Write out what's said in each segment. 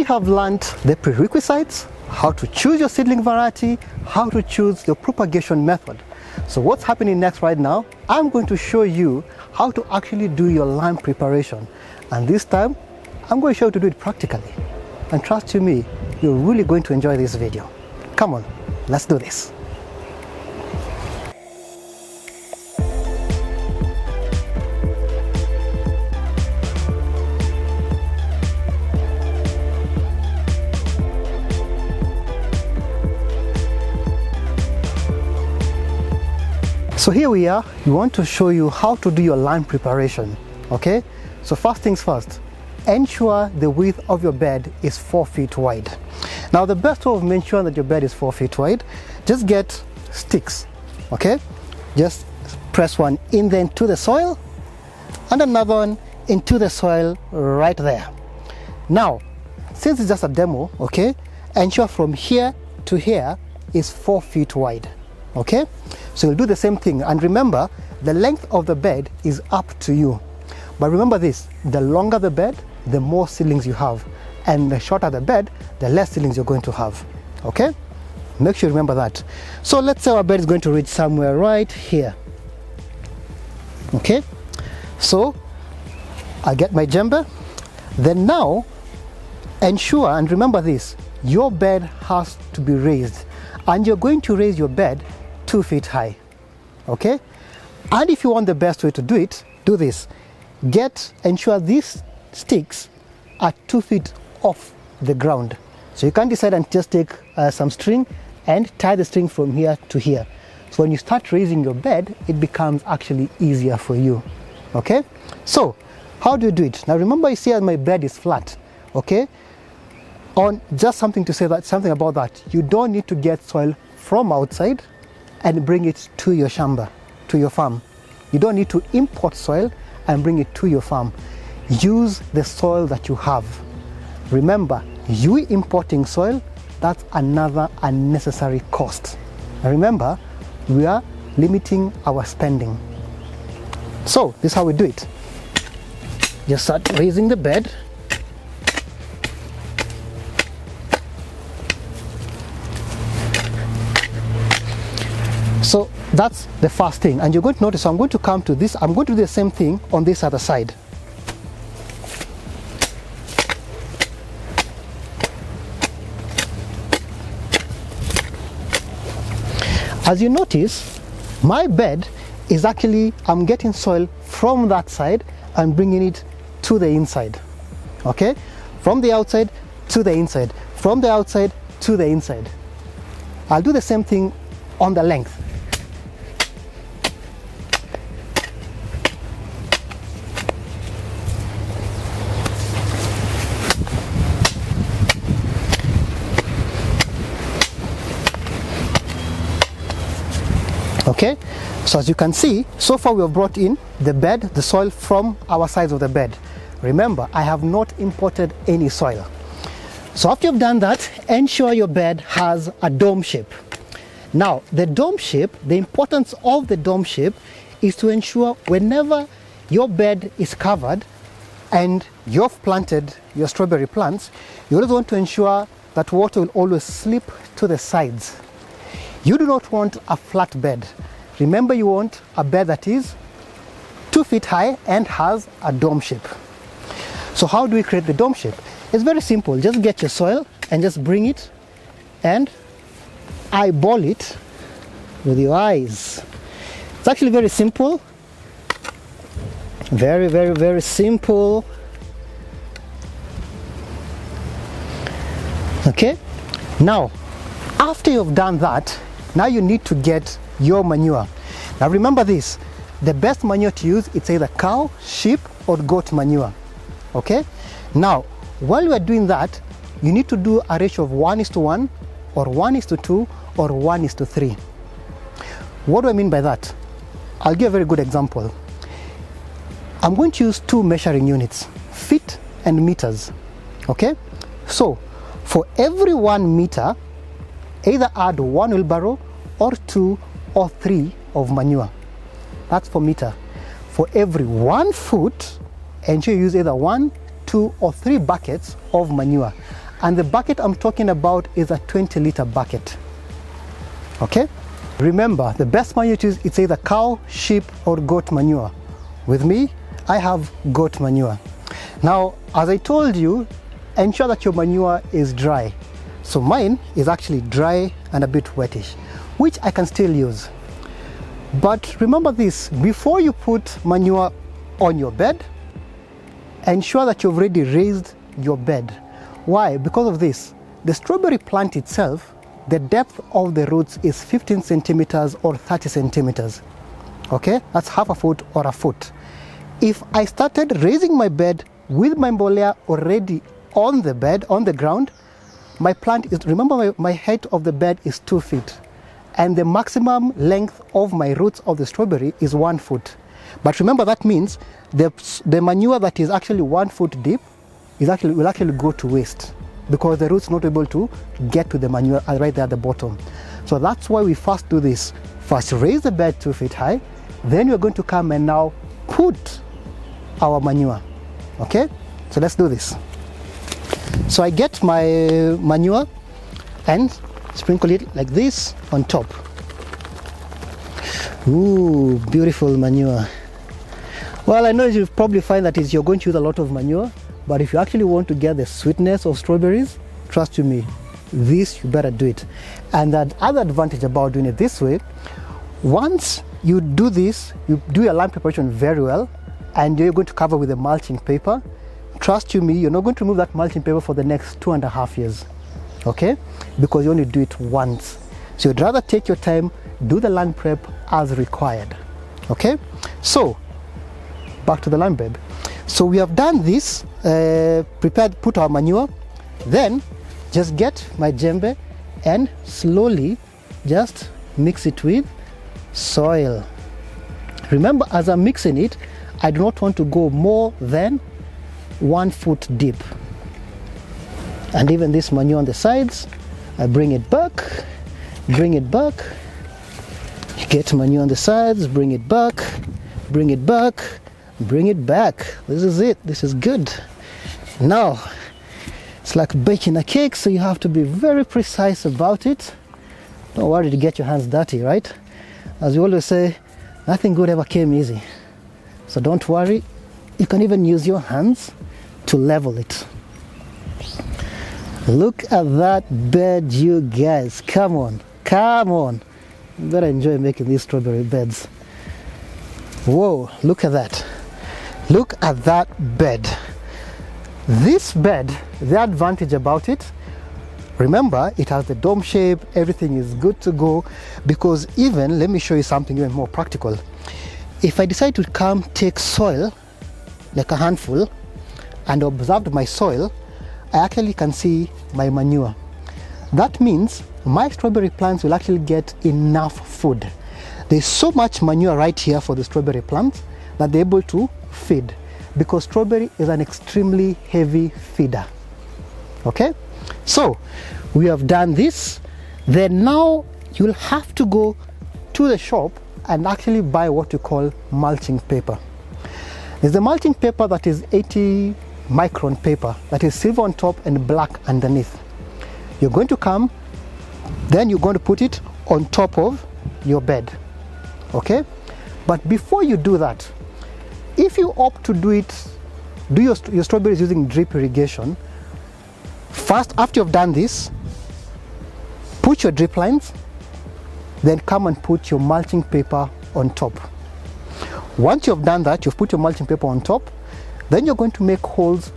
have learned the prerequisites, how to choose your seedling variety, how to choose your propagation method. So what's happening next right now, I'm going to show you how to actually do your lime preparation. And this time, I'm going to show you to do it practically. And trust you me, you're really going to enjoy this video. Come on, let's do this. So here we are. We want to show you how to do your lime preparation. Okay, so first things first, ensure the width of your bed is 4 feet wide. Now the best way of ensuring that your bed is 4 feet wide, just get sticks. Okay, just press one in there into the soil and another one into the soil right there. Now since it's just a demo, okay, ensure from here to here is 4 feet wide. Okay, so you'll do the same thing, and remember the length of the bed is up to you. But remember this, the longer the bed, the more seedlings you have, and the shorter the bed, the less seedlings you're going to have. Okay, make sure you remember that. So let's say our bed is going to reach somewhere right here. Okay, so I get my djembe. Then now ensure and remember this, your bed has to be raised, and you're going to raise your bed 2 feet high. Okay, and if you want the best way to do it, do this. Ensure these sticks are 2 feet off the ground. So you can decide and just take some string and tie the string from here to here. So when you start raising your bed, it becomes actually easier for you. Okay, so how do you do it? Now remember, you see that my bed is flat. Okay, on just something to say that, something about that, you don't need to get soil from outside and bring it to your shamba, to your farm. You don't need to import soil and bring it to your farm. Use the soil that you have. Remember, you importing soil, that's another unnecessary cost. And remember, we are limiting our spending. So this is how we do it. Just start raising the bed. So that's the first thing, and you're going to notice, so I'm going to come to this, I'm going to do the same thing on this other side. As you notice, my bed is actually, I'm getting soil from that side and bringing it to the inside. Okay, from the outside to the inside, from the outside to the inside. I'll do the same thing on the length. Okay, so as you can see, so far we have brought in the bed, the soil from our sides of the bed. Remember, I have not imported any soil. So after you've done that, ensure your bed has a dome shape. Now, the dome shape, the importance of the dome shape is to ensure whenever your bed is covered and you've planted your strawberry plants, you always want to ensure that water will always slip to the sides. You do not want a flat bed. Remember, you want a bed that is 2 feet high and has a dome shape. So how do we create the dome shape? It's very simple. Just get your soil and just bring it and eyeball it with your eyes. It's actually very simple. Very, very, very simple. Okay, now after you've done that, now you need to get your manure. Now remember this, the best manure to use, it's either cow, sheep or goat manure. Okay, now while we are doing that, you need to do a ratio of 1:1 or 1:2 or 1:3. What do I mean by that? I'll give a very good example. I'm going to use 2 measuring units, feet and meters. Okay, so for every 1 meter, either add 1 wheelbarrow or 2 or 3 of manure. That's for meter. For every 1 foot, ensure you use either 1, 2 or 3 buckets of manure. And the bucket I'm talking about is a 20-liter bucket. Okay? Remember, the best manure to use, it's either cow, sheep, or goat manure. With me, I have goat manure. Now, as I told you, ensure that your manure is dry. So mine is actually dry and a bit wettish, which I can still use. But remember this, before you put manure on your bed, ensure that you've already raised your bed. Why? Because of this. The strawberry plant itself, the depth of the roots is 15 centimeters or 30 centimeters. Okay? That's half a foot or a foot. If I started raising my bed with my mbolea already on the bed, on the ground, my plant is, remember my height of the bed is 2 feet. And the maximum length of my roots of the strawberry is 1 foot. But remember, that means the manure that is actually 1 foot deep will actually go to waste, because the roots not able to get to the manure right there at the bottom. So that's why we first do this. First raise the bed 2 feet high, then we're going to come and now put our manure. Okay, so let's do this. So I get my manure and sprinkle it like this on top. Ooh, beautiful manure. Well, I know you'll probably find that you're going to use a lot of manure, but if you actually want to get the sweetness of strawberries, trust you me, this you better do it. And the other advantage about doing it this way, once you do this, you do your land preparation very well, and you're going to cover with a mulching paper. Trust you me, you're not going to remove that mulching paper for the next 2.5 years, okay? Because you only do it once. So you'd rather take your time, do the land prep as required, okay? So, back to the land bed. So we have done this, prepared, put our manure, then just get my djembe and slowly just mix it with soil. Remember, as I'm mixing it, I do not want to go more than 1 foot deep. And even this manure on the sides, I bring it back, you get manure on the sides, bring it back, bring it back, bring it back. This is it, this is good. Now, it's like baking a cake, so you have to be very precise about it. Don't worry to get your hands dirty, right? As we always say, nothing good ever came easy. So don't worry, you can even use your hands to level it. Look at that bed, you guys. Come on, come on. You better enjoy making these strawberry beds. Whoa, look at that. Look at that bed. This bed, the advantage about it, remember, it has the dome shape, everything is good to go, because even, let me show you something even more practical. If I decide to come take soil, like a handful, and observe my soil, I actually can see my manure. That means my strawberry plants will actually get enough food. There's so much manure right here for the strawberry plants that they're able to feed, because strawberry is an extremely heavy feeder. Okay, so we have done this. Then now you'll have to go to the shop and actually buy what you call mulching paper. There's a mulching paper that is 80 micron paper, that is silver on top and black underneath. You're going to come, then you're going to put it on top of your bed, okay? But before you do that, if you opt to do your strawberries using drip irrigation, first, after you've done this, put your drip lines, then come and put your mulching paper on top. Once you've done that, you've put your mulching paper on top, then you're going to make holes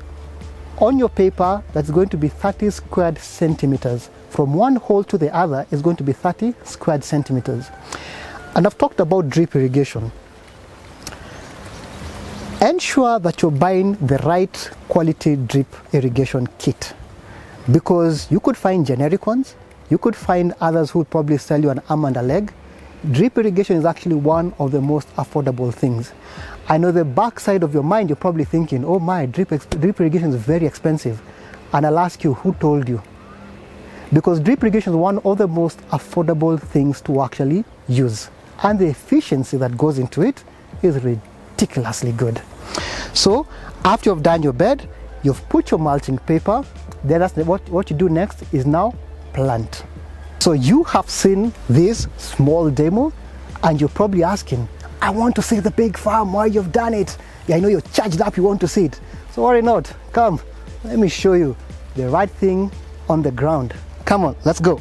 on your paper that's going to be 30 squared centimeters. From one hole to the other is going to be 30 squared centimeters. And I've talked about drip irrigation. Ensure that you're buying the right quality drip irrigation kit, because you could find generic ones, you could find others who would probably sell you an arm and a leg. Drip irrigation is actually one of the most affordable things. I know the back side of your mind, you're probably thinking, oh my, drip irrigation is very expensive. And I'll ask you, who told you? Because drip irrigation is one of the most affordable things to actually use. And the efficiency that goes into it is ridiculously good. So after you've done your bed, you've put your mulching paper, then what you do next is now plant. So you have seen this small demo and you're probably asking, I want to see the big farm, why you've done it. Yeah, I know you're charged up, you want to see it. So worry not, come, let me show you the right thing on the ground. Come on, let's go.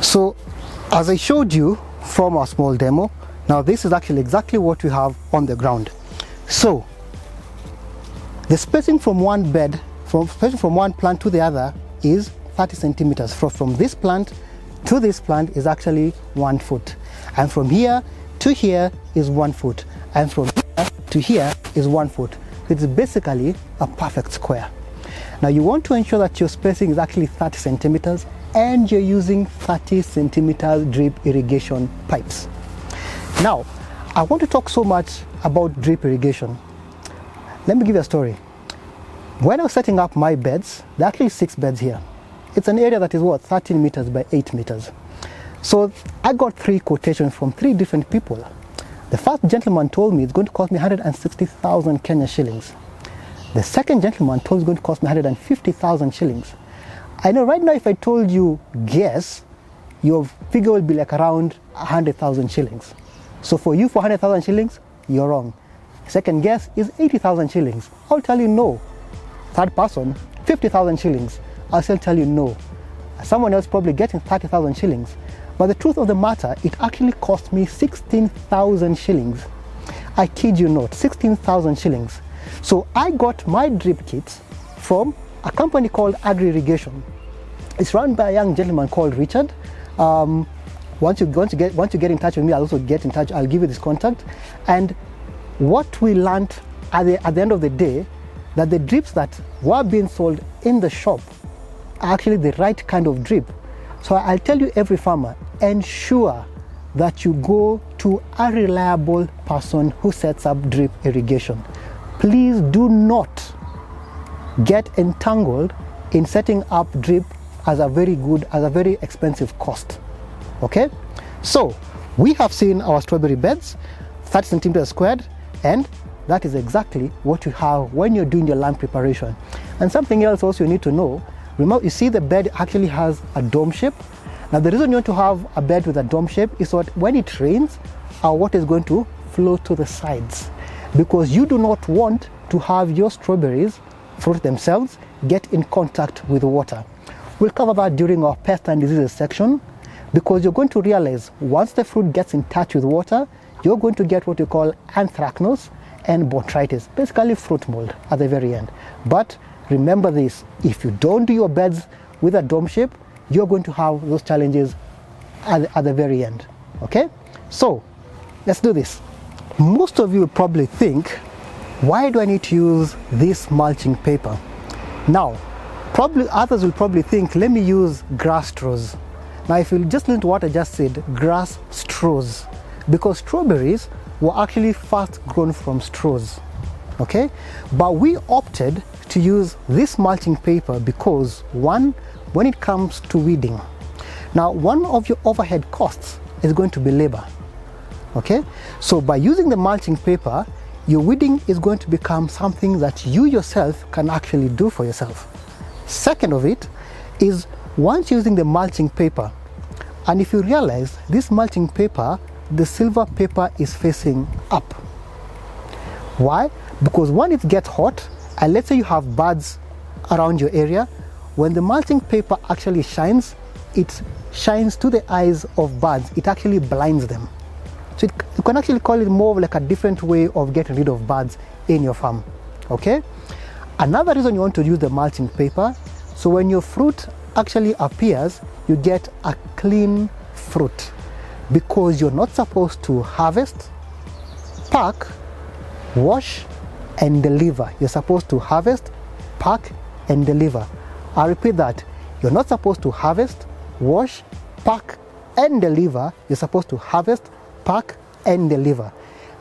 So as I showed you from our small demo, now this is actually exactly what we have on the ground. So the spacing from one bed, from one plant to the other is 30 centimeters. From this plant to this plant is actually 1 foot. And from here to here is 1 foot. And from here to here is 1 foot. It's basically a perfect square. Now you want to ensure that your spacing is actually 30 centimeters and you're using 30 centimeter drip irrigation pipes. Now, I want to talk so much about drip irrigation. Let me give you a story. When I was setting up my beds, there are actually 6 beds here. It's an area that is what, 13 meters by 8 meters. So I got 3 quotations from 3 different people. The first gentleman told me it's going to cost me 160,000 Kenya shillings. The second gentleman told me it's going to cost me 150,000 shillings. I know right now if I told you guess, your figure will be like around 100,000 shillings. So for you, 400,000 shillings, you're wrong. Second guess is 80,000 shillings. I'll tell you no. Third person, 50,000 shillings. I'll still tell you no. Someone else probably getting 30,000 shillings. But the truth of the matter, it actually cost me 16,000 shillings. I kid you not, 16,000 shillings. So I got my drip kits from a company called Irrigation. It's run by a young gentleman called Richard. Once you get in touch with me, I'll also get in touch. I'll give you this contact. And what we learned at the end of the day, that the drips that were being sold in the shop are actually the right kind of drip. So I'll tell you, every farmer, ensure that you go to a reliable person who sets up drip irrigation. Please do not get entangled in setting up drip as a very expensive cost. Okay, so we have seen our strawberry beds, 30 centimeters squared, and that is exactly what you have when you're doing your land preparation. And something else also you need to know, remember, you see the bed actually has a dome shape. Now the reason you want to have a bed with a dome shape is that when it rains, our water is going to flow to the sides, because you do not want to have your strawberries, fruit themselves, get in contact with water. We'll cover that during our pest and diseases section, because you're going to realize once the fruit gets in touch with water, you're going to get what you call anthracnose and botrytis, basically fruit mold at the very end. But remember this, if you don't do your beds with a dome shape, you're going to have those challenges at the very end. Okay, so let's do this. Most of you probably think, why do I need to use this mulching paper? Now, probably others will probably think, let me use grass straws. Now, if you just listen to what I just said, grass straws, because strawberries were actually first grown from straws. Okay, but we opted to use this mulching paper because, one, when it comes to weeding, now one of your overhead costs is going to be labor. Okay, so by using the mulching paper, your weeding is going to become something that you yourself can actually do for yourself. Second of it is, once using the mulching paper, and if you realize this mulching paper, the silver paper is facing up. Why? Because when it gets hot, and let's say you have birds around your area, when the mulching paper actually shines, it shines to the eyes of birds. It actually blinds them. So you can actually call it more of like a different way of getting rid of birds in your farm. Okay? Another reason you want to use the mulching paper, so when your fruit actually appears, you get a clean fruit, because you're not supposed to harvest, pack, wash, and deliver. You're supposed to harvest, pack, and deliver. I repeat that. You're not supposed to harvest, wash, pack, and deliver. You're supposed to harvest, pack, and deliver.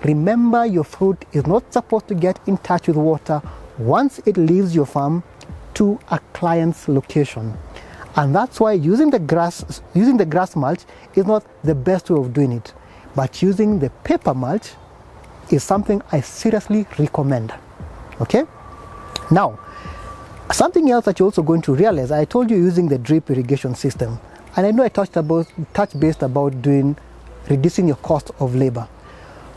remember your fruit is not supposed to get in touch with water once it leaves your farm to a client's location. And that's why using the grass mulch is not the best way of doing it. But using the paper mulch is something I seriously recommend. Okay? Now, something else that you're also going to realize, I told you using the drip irrigation system. And I know I touched base about reducing your cost of labor.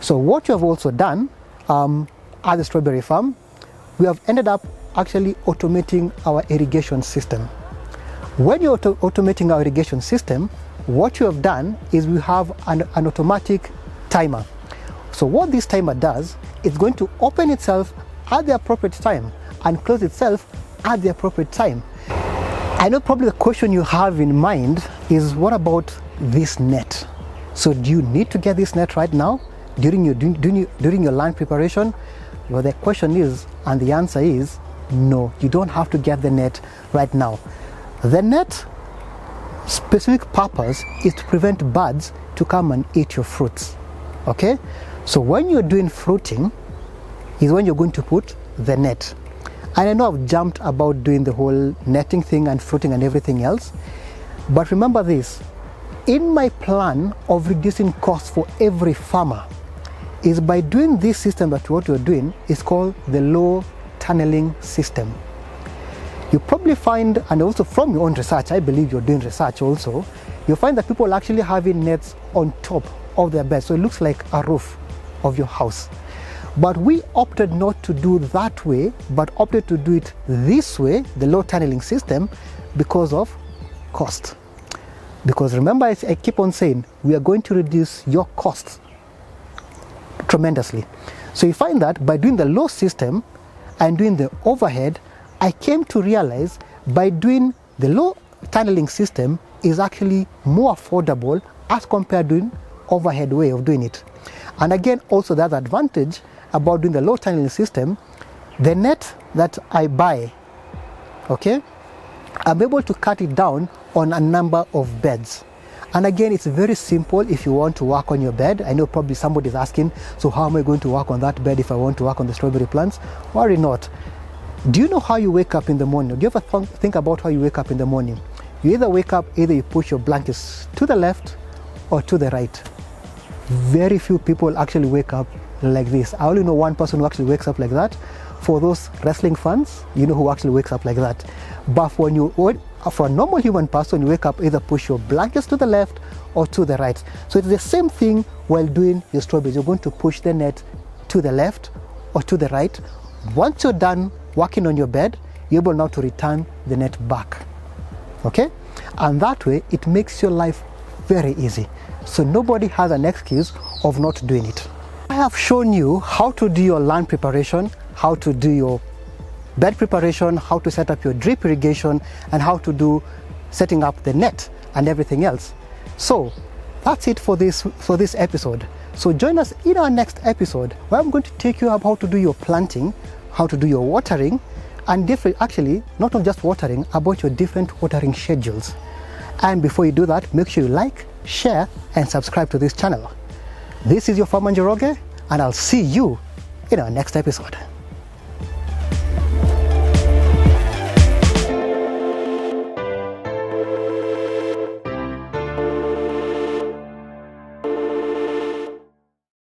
So what you have also done at the strawberry farm, we have ended up actually automating our irrigation system. When you're automating our irrigation system, what you have done is we have an automatic timer. So what this timer does, it's going to open itself at the appropriate time and close itself at the appropriate time. I know probably the question you have in mind is, what about this net? So do you need to get this net right now during your land preparation? Well, the question is, and the answer is, no, you don't have to get the net right now. The net specific purpose is to prevent birds to come and eat your fruits. Okay? So when you're doing fruiting is when you're going to put the net. And I know I've jumped about doing the whole netting thing and fruiting and everything else, but remember this, in my plan of reducing costs for every farmer is by doing this system, that what you're doing is called the low tunneling system. You probably find, and also from your own research, I believe you're doing research also, you'll find that people are actually having nets on top of their bed, so it looks like a roof of your house. But we opted not to do that way, but opted to do it this way, the low tunneling system, because of cost. Because remember, I keep on saying, we are going to reduce your costs tremendously. So you find that by doing the low system and doing the overhead, I came to realize by doing the low tunneling system is actually more affordable as compared to doing overhead way of doing it. And again, also the other advantage about doing the low tunneling system, the net that I buy, okay, I'm able to cut it down on a number of beds. And again, it's very simple if you want to work on your bed. I know probably somebody's asking, so how am I going to work on that bed if I want to work on the strawberry plants? Worry not. Do you know how you wake up in the morning? Do you ever think about how you wake up in the morning? You either wake up, either you push your blankets to the left or to the right. Very few people actually wake up like this. I only know one person who actually wakes up like that. For those wrestling fans, you know who actually wakes up like that. But for a normal human person, you wake up, either push your blankets to the left or to the right. So it's the same thing while doing your strawberries. You're going to push the net to the left or to the right. Once you're done working on your bed, you're able now to return the net back. Okay? And that way, it makes your life very easy. So nobody has an excuse of not doing it. I have shown you how to do your land preparation, how to do your bed preparation, how to set up your drip irrigation, and how to do setting up the net and everything else. So that's it for this episode. So join us in our next episode, where I'm going to take you up how to do your planting, how to do your watering, and actually not just watering, about your different watering schedules. And before you do that, make sure you like, share, and subscribe to this channel. This is your farmer Njoro, and I'll see you in our next episode.